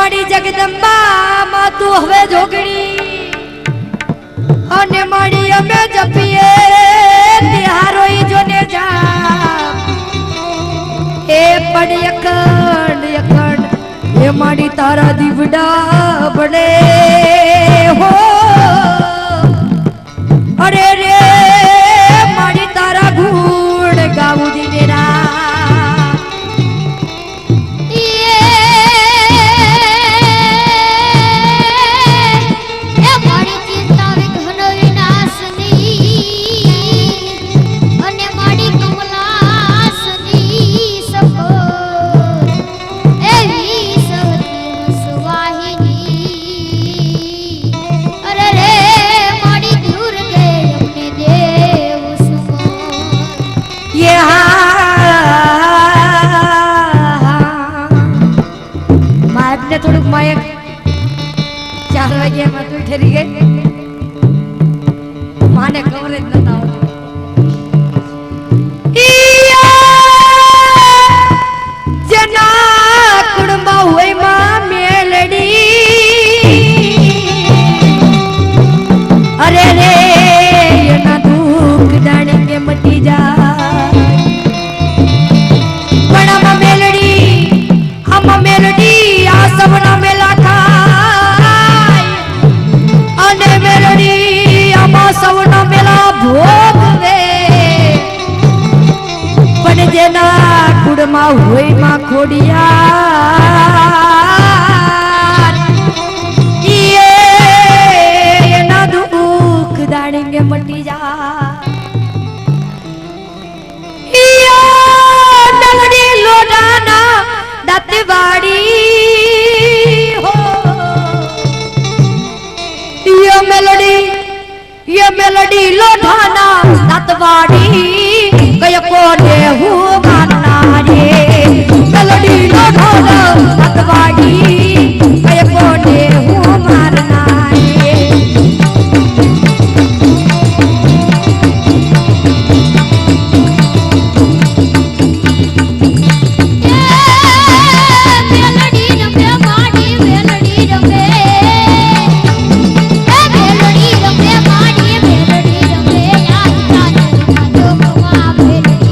મારી જગદંબા માં તું હવે જોગણી અને મારી અમે જપીએ તિહારો ઈ જોને જા એ પડ અખંડ અખંડ એ મારી તારા દીવડા બને હો અરે રે મારી તારા ગુણ ગાવું દીનેરા થોડુંક માયક 4 વાગ્યામાં તું ઠરી ગઈ માને ખબર જ નતા જેના કુડમાં હોય માં મેલડી અરે રે એના દુઃખ જાણે કે મટી જાય પણ આમાં મેલડી આ સવના મેલા થાય અને મેલડી આમાં સવના મેલા ભોગવે પણ જેના કુડમાં હોય માં ખોડિયાર એના દુઃખ દાણીને મટી જાય નલડી લોડાના દાતવાડી ये मेलोडी लोढ़ाना दातवाड़ी कय कोने हूँ मानना रे मेलोडी लोढ़ाना दातवाड़ी कय कोने हूँ मानना रे Thank you.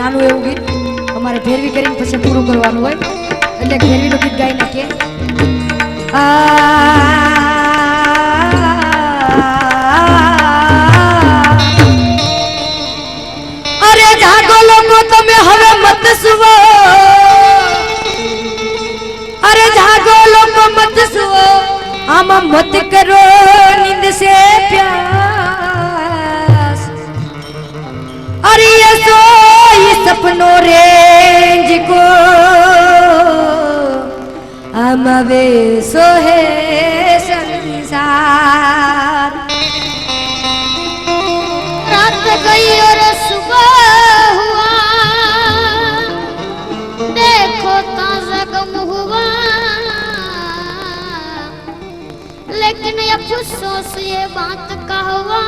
નાનું એવું ગીત અમારે ભેરવી કરીને પછી પૂરું કરવાનું હોય એટલે ભેરવીનું ગીત ગાઈ નાખીએ. અરે જાગો લોકો તમે હવે મત સુવો, अरे जागो लोगो मत सुओ आमा मत करो नींद से प्यास. अरे ये सो ये सपनों रेंज को आमा वे सो है संसार. रात गई और सुबह हुआ देखो ताज़ा गम हुआ लेकिन अफसोस ये बात का हुआ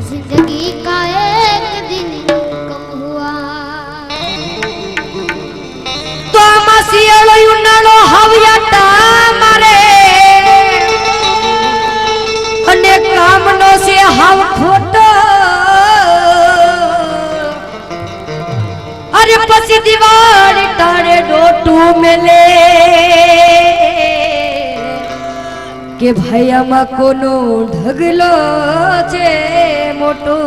जिंदगी का एक दिन कम हुआ. तो मसियालो युनालो हवयाटा मारे અને કામનો છે હાવ ખોટો. અરે પછી દિવાળી તારે ડોટું મેલે કે ભાઈ આમાં કોનો ઢગલો છે મોટો.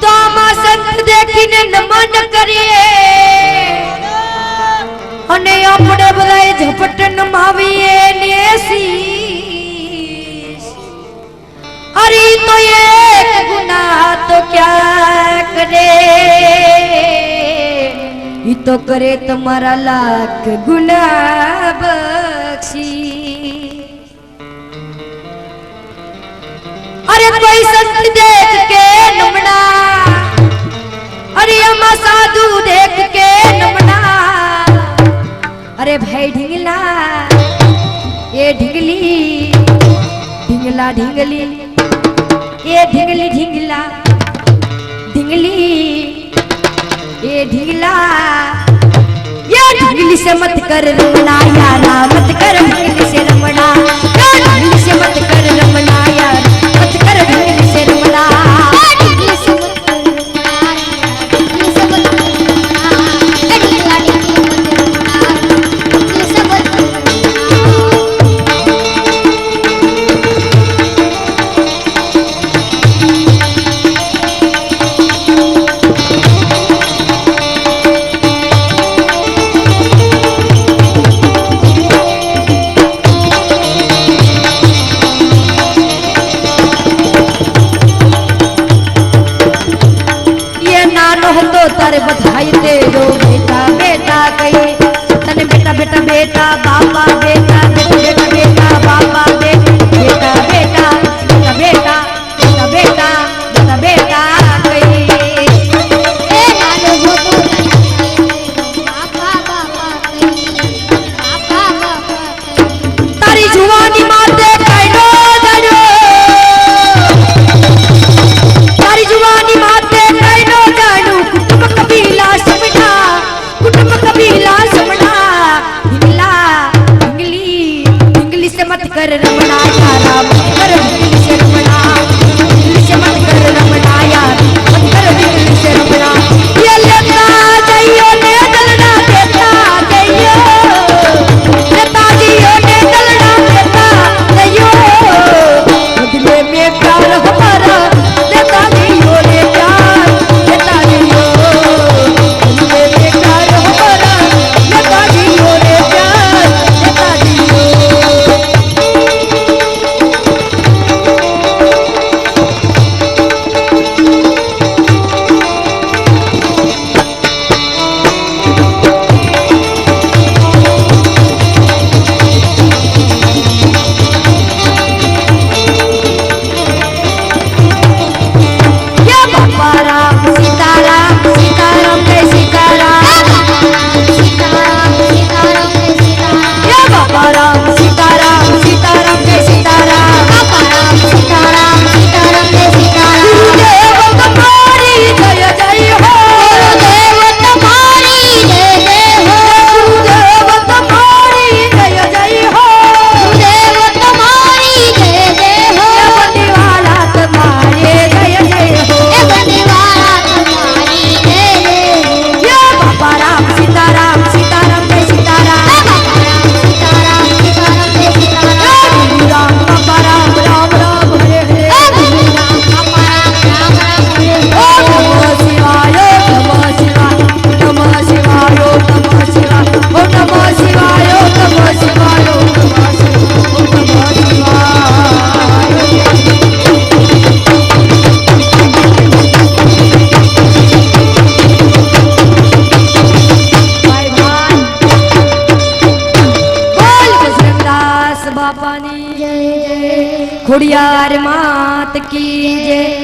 તો આમાં સંત દેખીને નમન કરીએ અને આપણે બધાય ઝપટ નમાવીએ ને શીશ. અરે તો એક ગુનાહ તો ક્યાં કરે ઈ તો કરે તમારા લાખ ગુનાહ બક્ષી. અરે કોઈ સંત દેખ કે નમણા, અરે આમાં સાધુ દેખ કે નમણા. अरे भाई ढिंगला ये ढिंगली ढिंगला ढिंगली ये ढिंगली ढिंगला ढिंगली ये ढिंगला ये ढिंगली से मत कर रमना यारा मत कर ढिंगली से रमना ढिंगली से मत कर रमना यार मत कर ढिंगली से रमना ढिंगली से मत कर रमना ढिंगली से मत कर रमना ढिंगला ढिंगली मत रमना ढिंगली से मत कर तारे बधाई तेरो बेटा बेटा कही तने बेटा बेटा बेटा बाबा बेटा बेटा बेटा बेटा बाबा बेटा बेटा बेटा बेटा बेटा बेटा बेटा बेटा कही ए नानो हो तो बाबा बाबा कही बाबा बाबा कही तारी जुवानी माते काइनो जानो तारी जुवानी माते काइनो जानो कुटुंब कबीला समना ढिंगला खुड़ियार मात की जय।